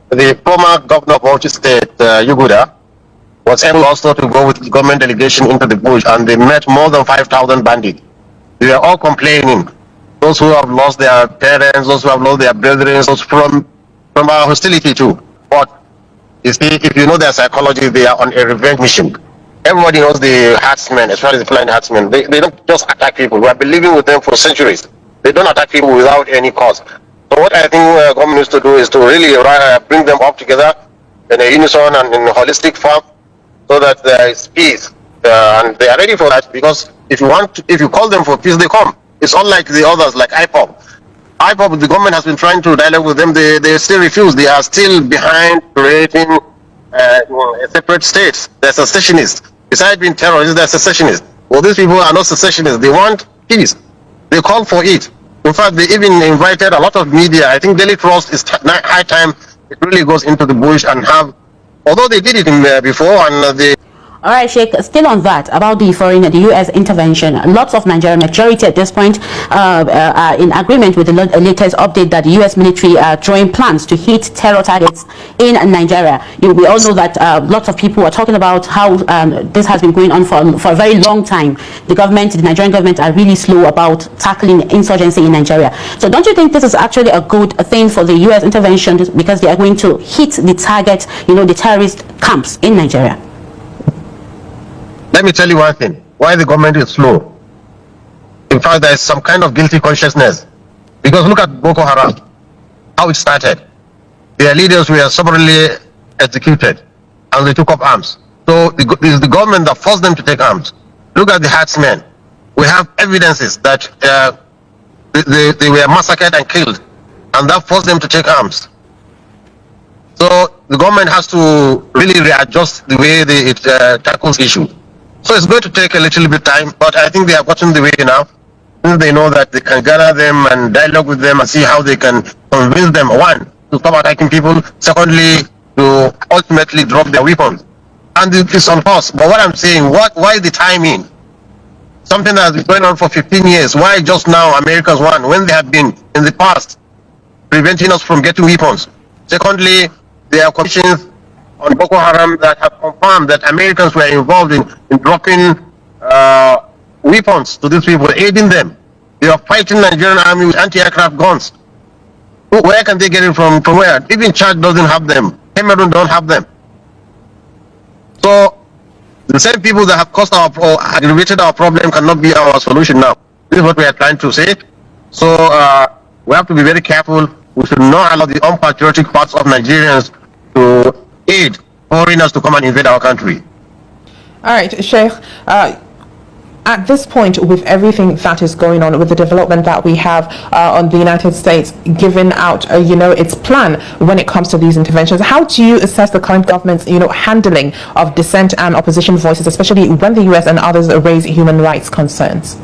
the former governor of Bauchi State, Yuguda, was able also to go with the government delegation into the bush, and they met more than 5,000 bandits. They were all complaining. Those who have lost their parents, those who have lost their brethren, those from our hostility too. But you see, if you know their psychology, they are on a revenge mission. Everybody knows the herdsmen, especially the Fulani herdsmen. They don't just attack people. We have been living with them for centuries. They don't attack people without any cause. So what I think government needs to do is to really bring them up together in a unison and in a holistic form, so that there is peace. And they are ready for that, because if you call them for peace, they come. It's unlike the others, like IPOB. IPOB, the government has been trying to dialogue with them. They still refuse. They are still behind creating a separate state. They're secessionists. Besides being terrorists, they're secessionists. Well, these people are not secessionists. They want peace. They call for it. In fact, they even invited a lot of media. I think Daily Trust is high time it really goes into the bush and have, although they did it before, and they. All right, Sheikh, still on that, about the U.S. intervention. Lots of Nigerian majority at this point are in agreement with the latest update that the U.S. military are drawing plans to hit terror targets in Nigeria. We all know that lots of people are talking about how this has been going on for a very long time. The Nigerian government are really slow about tackling insurgency in Nigeria. So don't you think this is actually a good thing for the U.S. intervention, because they are going to hit the target, the terrorist camps in Nigeria? Let me tell you one thing, why the government is slow. In fact, there is some kind of guilty consciousness. Because look at Boko Haram, how it started. Their leaders were summarily executed, and they took up arms. So it is the government that forced them to take arms. Look at the herdsmen. We have evidences that they were massacred and killed, and that forced them to take arms. So the government has to really readjust the way it tackles issues. So it's going to take a little bit of time, but I think they have gotten the way now. They know that they can gather them and dialogue with them and see how they can convince them, one, to stop attacking people, secondly, to ultimately drop their weapons. And it's on pause. But what I'm saying, why the timing? Something that has been going on for 15 years. Why just now Americans won when they have been in the past preventing us from getting weapons? Secondly, there are commissions on Boko Haram that have confirmed that Americans were involved in dropping weapons to these people, aiding them. They are fighting Nigerian army with anti-aircraft guns. Where can they get it from? From where? Even Chad doesn't have them. Cameroon don't have them. So the same people that have caused aggravated our problem cannot be our solution now. This is what we are trying to say. So we have to be very careful. We should not allow the unpatriotic parts of Nigerians to aid foreigners to come and invade our country. All right, Sheikh, at this point, with everything that is going on, with the development that we have on the United States giving out, its plan when it comes to these interventions, how do you assess the current government's, handling of dissent and opposition voices, especially when the U.S. and others raise human rights concerns?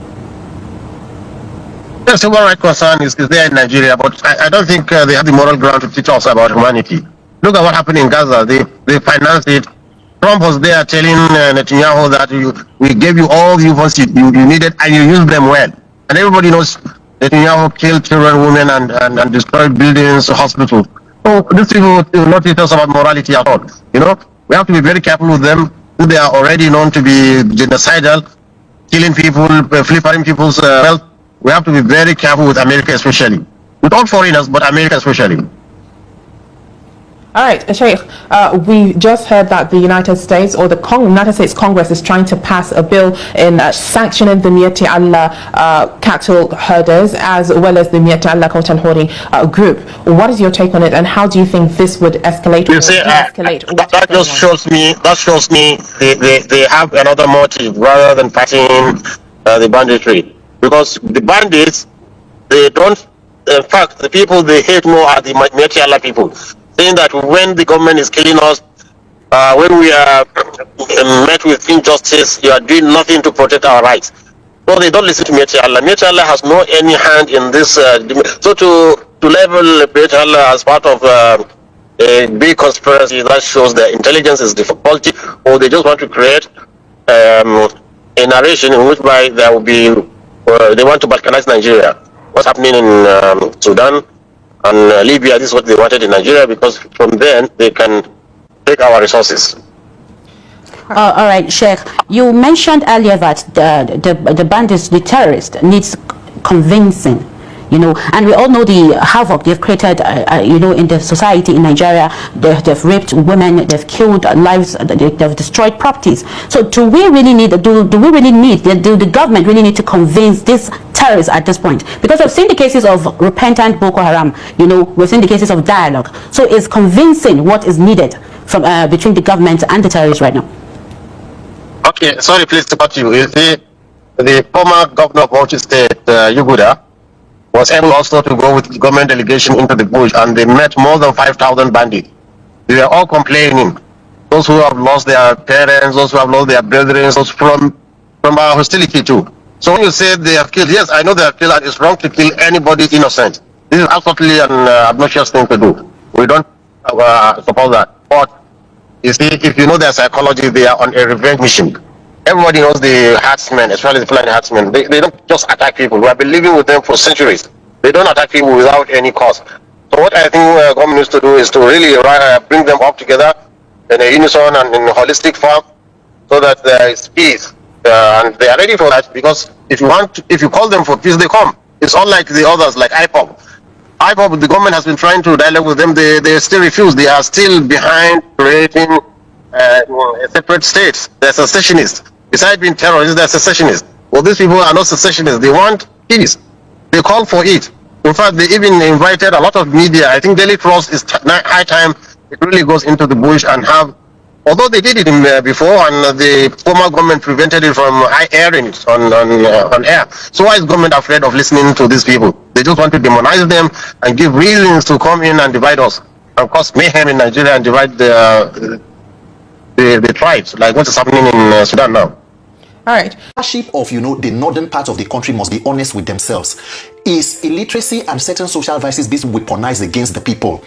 Yes, human rights concern is there in Nigeria, but I don't think they have the moral ground to teach us about humanity. Look at what happened in Gaza. They financed it. Trump was there telling Netanyahu that we gave you all the weapons you needed and you used them well. And everybody knows Netanyahu killed children, women, and destroyed buildings, hospitals. So these people will not teach us about morality at all. We have to be very careful with them. They are already known to be genocidal, killing people, flipping people's wealth. We have to be very careful with America especially. With all foreigners, but America especially. All right, Sheikh, we just heard that the United States or the United States Congress is trying to pass a bill in sanctioning the Mieti Allah cattle herders as well as the Mieti Allah cattle hoarding group. What is your take on it, and how do you think this would escalate? You see, that just shows me they have another motive rather than fighting the banditry, because the bandits, they don't. In fact, the people they hate more are the Mieti Allah people. Saying that when the government is killing us, when we are met with injustice, you are doing nothing to protect our rights. No, they don't listen to Mieti Allah. Mieti Allah has no any hand in this. So to level Mieti Allah as part of a big conspiracy, that shows their intelligence is difficulty, or they just want to create a narration in which by there will be they want to balkanize Nigeria. What's happening in Sudan? and Libya. This is what they wanted in Nigeria, because from then they can take our resources. All right, Sheikh. You mentioned earlier that the bandits, the terrorists, needs convincing. And we all know the havoc they've created, in the society in Nigeria. They've raped women, they've killed lives, they've destroyed properties. So do we really need, do the government really need to convince these terrorists at this point? Because we've seen the cases of repentant Boko Haram, we've seen the cases of dialogue. So is convincing what is needed from between the government and the terrorists right now? Okay, sorry, please to cut you. You see, the former governor of Bauchi State, Yuguda, was able also to go with the government delegation into the bush, and they met more than 5,000 bandits. They were all complaining. Those who have lost their parents, those who have lost their brethren, those from our hostility too. So when you say they have killed, yes, I know they have killed, and it's wrong to kill anybody innocent. This is absolutely an obnoxious thing to do. We don't support that. But you see, if you know their psychology, they are on a revenge mission. Everybody knows the Herdsmen, especially the Fulani Herdsmen. They don't just attack people. We have been living with them for centuries. They don't attack people without any cause. So what I think government needs to do is to really bring them up together in a unison and in a holistic form, so that there is peace. And they are ready for that, because if you call them for peace, they come. It's unlike the others, like IPOB. IPOB, the government has been trying to dialogue with them. They still refuse. They are still behind creating a separate state. They're secessionists. Besides being terrorists, they're secessionists. Well, these people are not secessionists. They want peace. They call for it. In fact, they even invited a lot of media. I think Daily Trust is high time it really goes into the bush and have, although they did it before, and the former government prevented it from airing it on air. So why is government afraid of listening to these people? They just want to demonize them and give reasons to come in and divide us and cause mayhem in Nigeria and divide the tribes, like what is happening in Sudan now. All right. Leadership of the northern part of the country must be honest with themselves. Is illiteracy and certain social vices being weaponized against the people?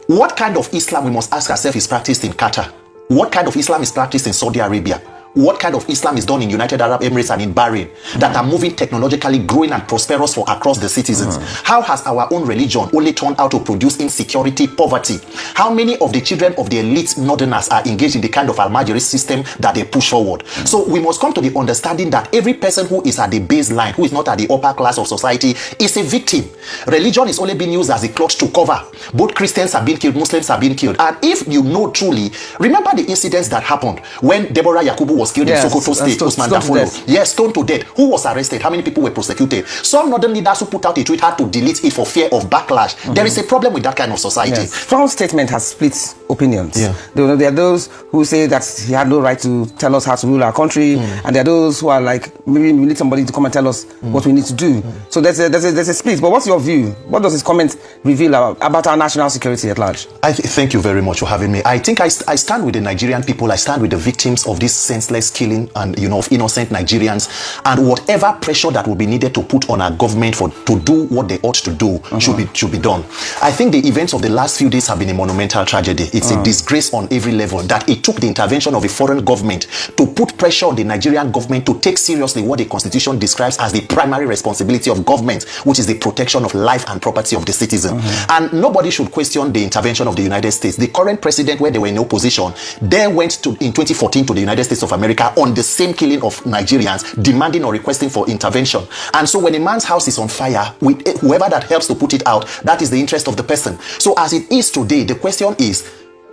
What kind of Islam, we must ask ourselves, is practiced in Qatar? What kind of Islam is practiced in Saudi Arabia? What kind of Islam is done in United Arab Emirates and in Bahrain that are moving technologically, growing and prosperous for across the citizens? How has our own religion only turned out to produce insecurity, poverty? How many of the children of the elite northerners are engaged in the kind of Almajiri system that they push forward? So we must come to the understanding that every person who is at the baseline, who is not at the upper class of society, is a victim. Religion is only being used as a cloth to cover. Both Christians have been killed, Muslims have been killed. And if you know truly, remember the incidents that happened when Deborah Yakubu was killed in Sokoto State, Usman Dafolo. Yes, stoned to death. Who was arrested? How many people were prosecuted? Some northern leaders who put out a tweet had to delete it for fear of backlash. There is a problem with that kind of society. Yes. Trump's statement has split opinions. Yeah. There are those who say that he had no right to tell us how to rule our country, and there are those who are like, maybe we need somebody to come and tell us what we need to do. So there's a split. But what's your view? What does his comment reveal about our national security at large? Thank you very much for having me. I think I stand with the Nigerian people. I stand with the victims of this senseless killing and of innocent Nigerians, and whatever pressure that will be needed to put on our government to do what they ought to do should be done. I think the events of the last few days have been a monumental tragedy. It's a disgrace on every level that it took the intervention of a foreign government to put pressure on the Nigerian government to take seriously what the Constitution describes as the primary responsibility of government, which is the protection of life and property of the citizen. And nobody should question the intervention of the United States. The current president, when they were in opposition, they went in 2014 to the United States of America on the same killing of Nigerians, demanding or requesting for intervention. And so when a man's house is on fire, with whoever that helps to put it out, that is the interest of the person. So as it is today, the question is,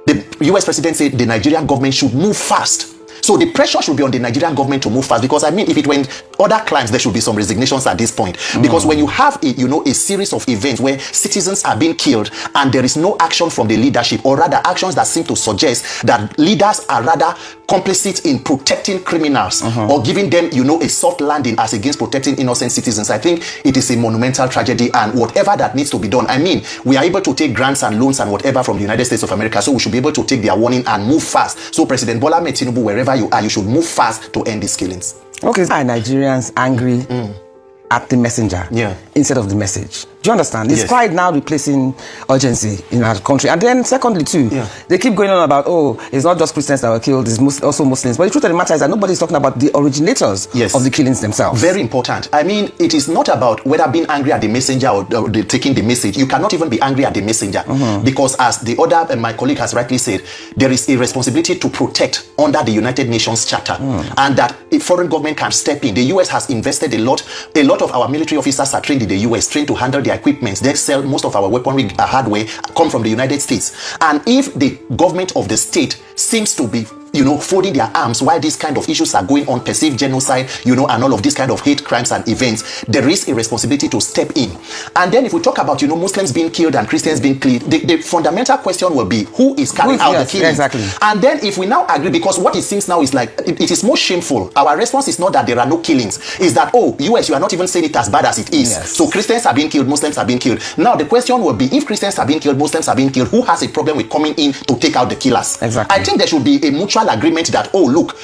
the US president said the Nigerian government should move fast. So the pressure should be on the Nigerian government to move fast, because I mean, if it went other climes, there should be some resignations at this point. Because when you have a series of events where citizens are being killed and there is no action from the leadership, or rather actions that seem to suggest that leaders are rather complicit in protecting criminals or giving them, a soft landing as against protecting innocent citizens, I think it is a monumental tragedy. And whatever that needs to be done, I mean, we are able to take grants and loans and whatever from the United States of America, so we should be able to take their warning and move fast. So President Bola Ahmed Tinubu, wherever you are, you should move fast to end these killings. Okay, are Nigerians angry at the messenger instead of the message? Do you understand? Is pride now replacing urgency in our country? And then secondly too, they keep going on about, oh, it's not just Christians that were killed, it's also Muslims. But the truth of the matter is that nobody's talking about the originators of the killings themselves. Very important. I mean, it is not about whether being angry at the messenger or taking the message. You cannot even be angry at the messenger because, as the other, my colleague has rightly said, there is a responsibility to protect under the United Nations Charter, and that a foreign government can step in. The US has invested a lot. A lot of our military officers are trained in the US, trained to handle their equipment. They sell most of our weaponry hardware come from the United States. And if the government of the state seems to be, folding their arms while these kind of issues are going on, perceived genocide, and all of these kind of hate crimes and events, there is a responsibility to step in. And then if we talk about, Muslims being killed and Christians being killed, the fundamental question will be, who is carrying out the killing? Exactly. And then if we now agree, because what it seems now is like, it is more shameful. Our response is not that there are no killings, is that, oh, US, you are not even saying it as bad as it is. Yes. So Christians are being killed, Muslims are being killed. Now the question will be, if Christians are being killed, Muslims are being killed, who has a problem with coming in to take out the killers? Exactly. I think there should be a mutual agreement that, oh, look,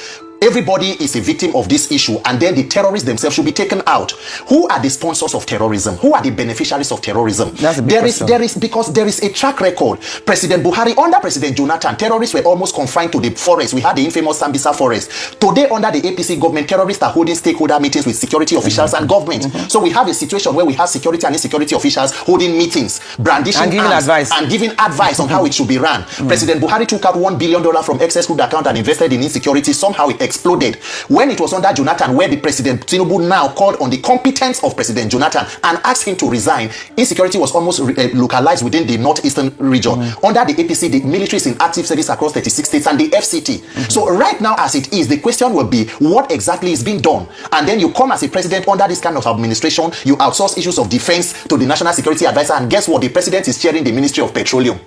everybody is a victim of this issue, and then the terrorists themselves should be taken out. Who are the sponsors of terrorism? Who are the beneficiaries of terrorism? That's a big question. Because there is a track record. President Buhari, under President Jonathan, terrorists were almost confined to the forest. We had the infamous Sambisa forest. Today, under the APC government, terrorists are holding stakeholder meetings with security officials and government. So we have a situation where we have security and insecurity officials holding meetings, brandishing and giving arms, advice, and giving advice on how it should be run. President Buhari took out $1 billion from excess crude account and invested in insecurity. Somehow it exploded. When it was under Jonathan, where the President Tinubu now called on the competence of President Jonathan and asked him to resign, insecurity was almost localized within the northeastern region. Under the APC, the military is in active service across 36 states and the FCT. So right now, as it is, the question will be, what exactly is being done? And then you come as a president under this kind of administration, you outsource issues of defense to the National Security Advisor, and guess what? The president is chairing the Ministry of Petroleum.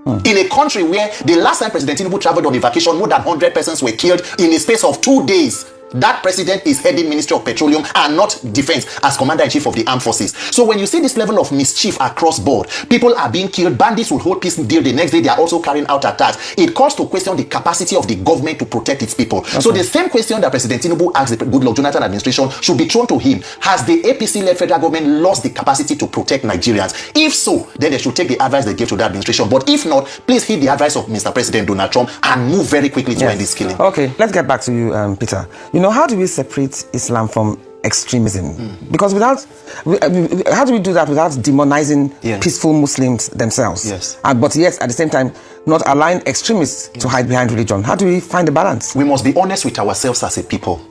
In a country where the last time President Tinubu traveled on a vacation, more than 100 persons were killed in a space of 2 days. That president is heading Ministry of Petroleum and not Defense as Commander-in-Chief of the Armed Forces. So when you see this level of mischief across board, people are being killed, bandits will hold peace deal, the next day they are also carrying out attacks. It calls to question the capacity of the government to protect its people. Okay. So the same question that President Tinubu asked the Goodluck Jonathan administration should be thrown to him. Has the APC-led federal government lost the capacity to protect Nigerians? If so, then they should take the advice they gave to the administration. But if not, please heed the advice of Mr. President Donald Trump and move very quickly to end this killing. Okay, let's get back to you, Peter. How do we separate Islam from extremism? Because how do we do that without demonizing peaceful Muslims themselves? Yes. But yet, at the same time, not allowing extremists to hide behind religion. How do we find the balance? We must be honest with ourselves as a people.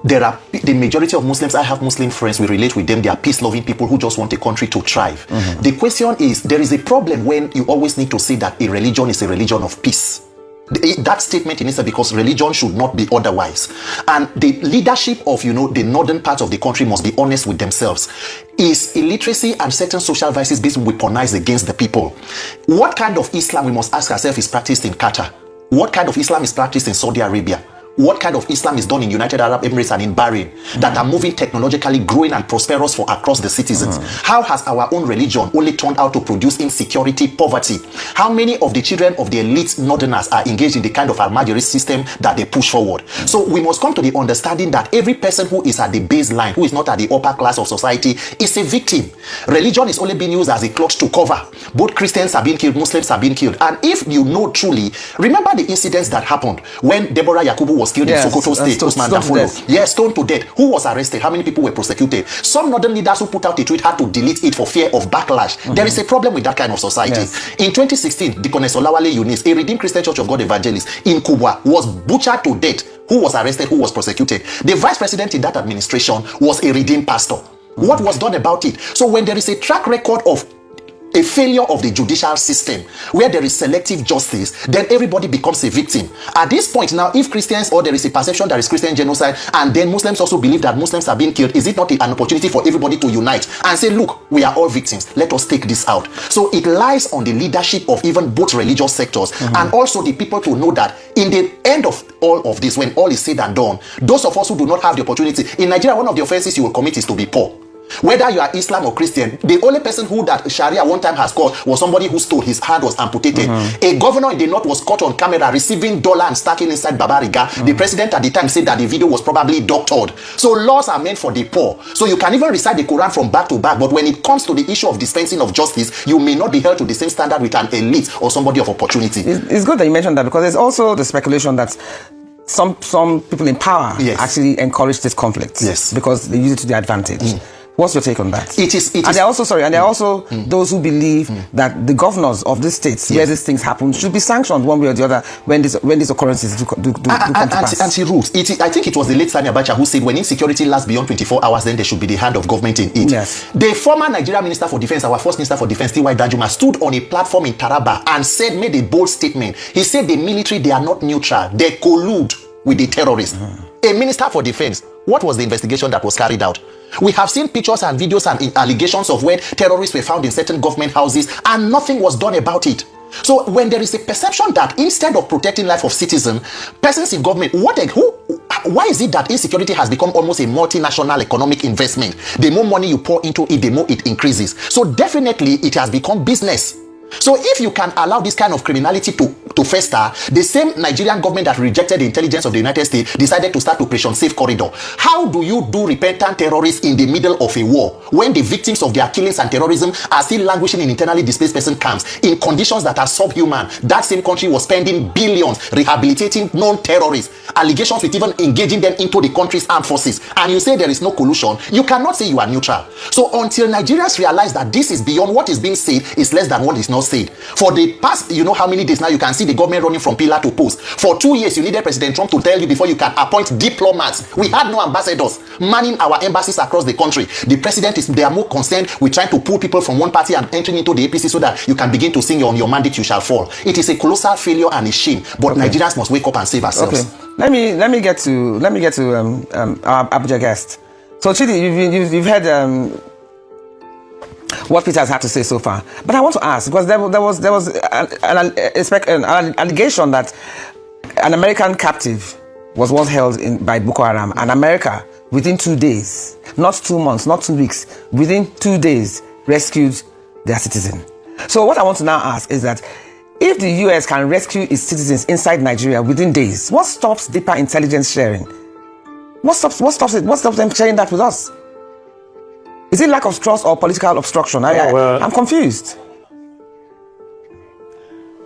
There are the majority of Muslims. I have Muslim friends. We relate with them. They are peace-loving people who just want a country to thrive. The question is, there is a problem when you always need to say that a religion is a religion of peace. That statement in itself, because religion should not be otherwise. And the leadership of the northern part of the country must be honest with themselves. Is illiteracy and certain social vices being weaponized against the people? What kind of Islam, we must ask ourselves, is practiced in Qatar? What kind of Islam is practiced in Saudi Arabia? What kind of Islam is done in United Arab Emirates and in Bahrain that are moving technologically, growing and prosperous for across the citizens? How has our own religion only turned out to produce insecurity, poverty? How many of the children of the elite northerners are engaged in the kind of Almajiri system that they push forward? So we must come to the understanding that every person who is at the baseline, who is not at the upper class of society, is a victim. Religion is only being used as a cloth to cover. Both Christians are being killed, Muslims are being killed. And if you know truly, remember the incidents that happened when Deborah Yakubu was killed in Sokoto State, Usman Danfolo. Yes, stoned to death. Who was arrested? How many people were prosecuted? Some northern leaders who put out a tweet had to delete it for fear of backlash. There is a problem with that kind of society. In 2016, Deaconess Olawale Eunice, a Redeemed Christian Church of God evangelist in Kubwa, was butchered to death. Who was arrested? Who was prosecuted? The vice president in that administration was a redeemed pastor. What was done about it? So when there is a track record of a failure of the judicial system where there is selective justice, then everybody becomes a victim. At this point now, if Christians, or there is a perception that is Christian genocide, and then Muslims also believe that Muslims are being killed, is it not an opportunity for everybody to unite and say, look, we are all victims, let us take this out? So it lies on the leadership of even both religious sectors and also the people to know that in the end of all of this, when all is said and done, those of us who do not have the opportunity, in Nigeria, one of the offenses you will commit is to be poor. Whether you are Islam or Christian, the only person who that Sharia one time has caught was somebody who stole, his hand was amputated. A governor in the north was caught on camera receiving dollar and stacking inside Babariga. The president at the time said that the video was probably doctored. So laws are meant for the poor. So you can even recite the Quran from back to back, but when it comes to the issue of dispensing of justice, you may not be held to the same standard with an elite or somebody of opportunity. It's good that you mentioned that, because there's also the speculation that some people in power actually encourage this conflict because they use it to their advantage. What's your take on that? It is. And there are also, there are also those who believe that the governors of the states where these things happen should be sanctioned one way or the other when these occurrences do come to pass. Anti-rules. I think it was the late Sani Abacha who said when insecurity lasts beyond 24 hours, then there should be the hand of government in it. Yes. The former Nigerian Minister for Defense, our first Minister for Defense, T.Y. Danjuma, stood on a platform in Taraba and made a bold statement. He said the military, they are not neutral. They collude with the terrorists. A Minister for Defense, what was the investigation that was carried out? We have seen pictures and videos and allegations of when terrorists were found in certain government houses and nothing was done about it. So when there is a perception that instead of protecting life of citizens, persons in government, why is it that insecurity has become almost a multinational economic investment? The more money you pour into it, the more it increases. So definitely it has become business. So if you can allow this kind of criminality to fester, the same Nigerian government that rejected the intelligence of the United States decided to start Operation Safe Corridor. How do you do repentant terrorists in the middle of a war when the victims of their killings and terrorism are still languishing in internally displaced person camps in conditions that are subhuman? That same country was spending billions rehabilitating known terrorists, allegations with even engaging them into the country's armed forces, and you say there is no collusion. You cannot say you are neutral. So until Nigerians realize that this is beyond what is being said, is less than what is not said. For the past, you know how many days now you can see the government running from pillar to post. For 2 years, you needed President Trump to tell you before you can appoint diplomats. We had no ambassadors manning our embassies across the country. The president they are more concerned with trying to pull people from one party and entering into the APC so that you can begin to sing on your mandate you shall fall. It is a colossal failure and a shame. But Nigerians must wake up and save ourselves. Okay. Let me get to our Abuja guest. So Chidi, you've heard what Peter has had to say so far, but I want to ask, because there was an allegation that an American captive was once held by Boko Haram, and America within 2 days, not 2 months, not 2 weeks, within 2 days rescued their citizen. So what I want to now ask is that if the US can rescue its citizens inside Nigeria within days, what stops deeper intelligence sharing? What stops it? What stops them sharing that with us? Is it lack of trust or political obstruction? I'm confused.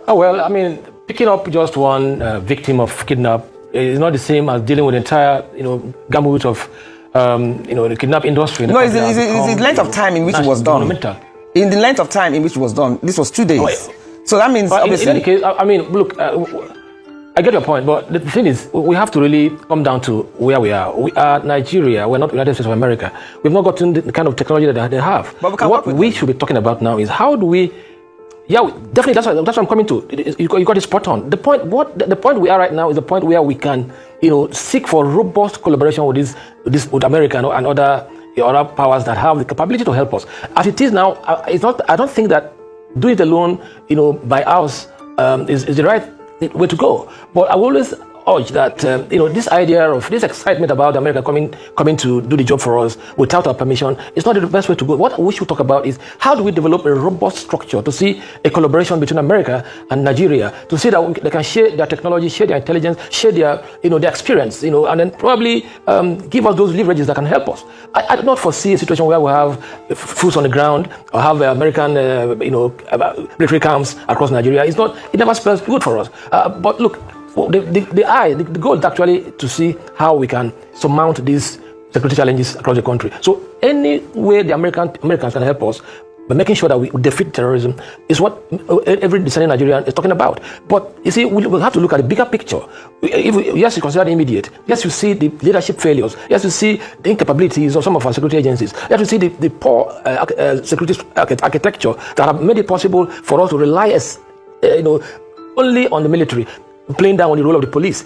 Well, I mean, picking up just one victim of kidnap is not the same as dealing with the entire, gamut of, the kidnap industry. No, it's the length of time in which it was done. In the length of time in which it was done, this was 2 days. So that means, obviously... In any case, I mean, look, I get your point, but the thing is, we have to really come down to where we are. We are Nigeria, we're not United States of America. We've not gotten the kind of technology that they have. But what we should be talking about now is how do we... Yeah, definitely, that's what I'm coming to. You got it spot on. The point we are right now is the point where we can, seek for robust collaboration with America and other powers that have the capability to help us. As it is now, I don't think that doing it alone, by us, is the right way to go. But I will always urge that this idea of this excitement about America coming to do the job for us without our permission is not the best way to go. What we should talk about is how do we develop a robust structure to see a collaboration between America and Nigeria, to see that they can share their technology, share their intelligence, share their their experience, and then probably give us those leverages that can help us. I do not foresee a situation where we have foot on the ground or have American military camps across Nigeria. It never spells good for us. But look, the goal is actually to see how we can surmount these security challenges across the country. So any way the Americans can help us by making sure that we defeat terrorism is what every discerning Nigerian is talking about. But you see, we'll have to look at the bigger picture. Yes, you consider the immediate. Yes, you see the leadership failures. Yes, you see the incapabilities of some of our security agencies. Yes, you see the poor security architecture that have made it possible for us to rely only on the military. playing down on the role of the police.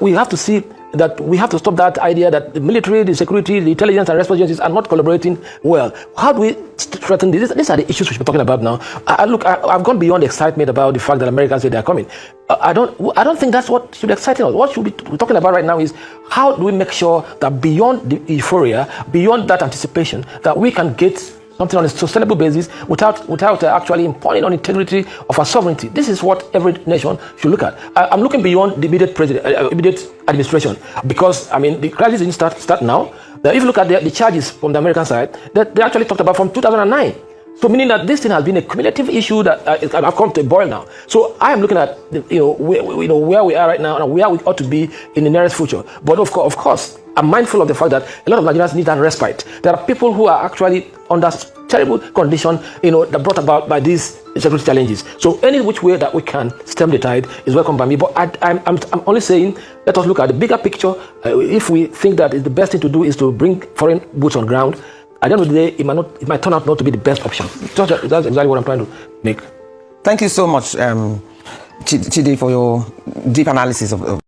We have to see that we have to stop that idea that the military, the security, the intelligence and response agencies are not collaborating well. How do we threaten this? These are the issues we should be talking about now. I've gone beyond excitement about the fact that Americans say they are coming. I don't think that's what should be exciting us. What should we be talking about right now is how do we make sure that beyond the euphoria, beyond that anticipation, that we can get something on a sustainable basis without actually impugning on integrity of our sovereignty. This is what every nation should look at. I'm looking beyond the immediate administration, because I mean the crisis didn't start now. If you look at the charges from the American side, they actually talked about from 2009. So meaning that this thing has been a cumulative issue that have come to a boil now. So I am looking at where we are right now and where we ought to be in the nearest future. But of course, I'm mindful of the fact that a lot of Nigerians need that respite. There are people who are actually under terrible condition, that brought about by these security challenges. So any which way that we can stem the tide is welcome by me. But I'm only saying, let us look at the bigger picture. If we think that the best thing to do is to bring foreign boots on ground, at the end of the day, it might turn out not to be the best option. That's exactly what I'm trying to make. Thank you so much, Chidi, for your deep analysis of